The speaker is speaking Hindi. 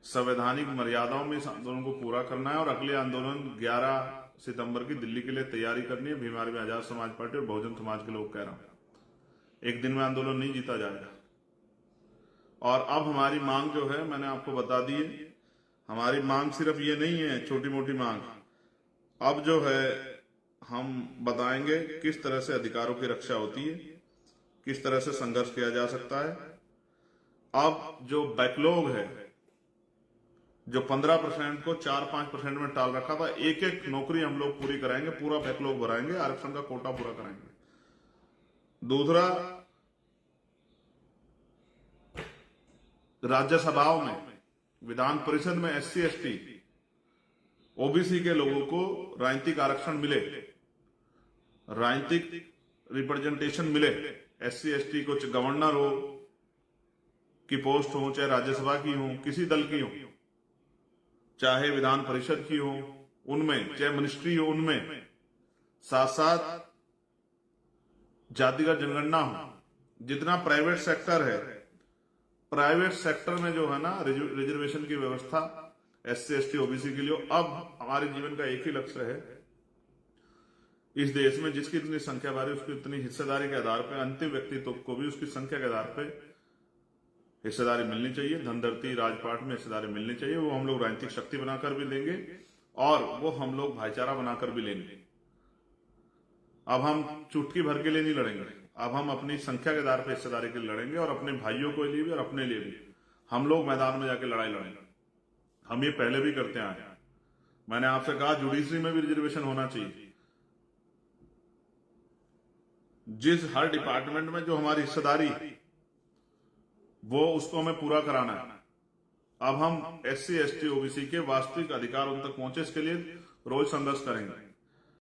संवैधानिक मर्यादाओं में इस आंदोलन को पूरा करना है और अगले आंदोलन 11 सितंबर की दिल्ली के लिए तैयारी करनी है। भीम आर्मी आजाद समाज पार्टी और बहुजन समाज के लोग कह रहा हूं, एक दिन में आंदोलन नहीं जीता जाएगा। और अब हमारी मांग जो है मैंने आपको बता दी है। हमारी मांग सिर्फ ये नहीं है छोटी मोटी मांग, अब जो है हम बताएंगे किस तरह से अधिकारों की रक्षा होती है, किस तरह से संघर्ष किया जा सकता है। अब जो बैकलॉग है, जो 15% को 4-5% में टाल रखा था, एक एक नौकरी हम लोग पूरी कराएंगे, पूरा बैकलॉग भराएंगे, आरक्षण का कोटा पूरा कराएंगे। दूसरा, राज्यसभाओं में, विधान परिषद में SC ST OBC के लोगों को राजनीतिक आरक्षण मिले, राजनीतिक रिप्रेजेंटेशन मिले। SC ST को गवर्नर हो की पोस्ट हो, चाहे राज्यसभा की हो, किसी दल की हो, चाहे विधान परिषद की हो उनमें, चाहे मिनिस्ट्री हो उनमें, साथ साथ जातिगत जनगणना हो। जितना प्राइवेट सेक्टर है, प्राइवेट सेक्टर में जो है ना रिजर्वेशन की व्यवस्था SC ST OBC के लिए। अब हमारे जीवन का एक ही लक्ष्य है, इस देश में जिसकी इतनी संख्या बारी उसकी इतनी हिस्सेदारी के आधार पर अंतिम व्यक्ति को भी उसकी संख्या के आधार पर हिस्सेदारी मिलनी चाहिए। धनधरती राजपाट में हिस्सेदारी मिलनी चाहिए। वो हम लोग राजनीतिक शक्ति बनाकर भी लेंगे और वो हम लोग भाईचारा बनाकर भी लेंगे। अब हम चुटकी भर के लिए नहीं लड़ेंगे, अब हम अपनी संख्या के आधार पर हिस्सेदारी के लिए लड़ेंगे और अपने भाइयों के लिए भी और अपने लिए भी हम लोग मैदान में जाके लड़ाई लड़ेंगे। हम ये पहले भी करते आए हैं। मैंने आपसे कहा जुडिशरी में भी रिजर्वेशन होना चाहिए। जिस हर डिपार्टमेंट में जो हमारी हिस्सेदारी वो उसको हमें पूरा कराना है। अब हम SC ST OBC के वास्तविक अधिकार उन तक पहुंचे, इसके लिए रोज संघर्ष करेंगे।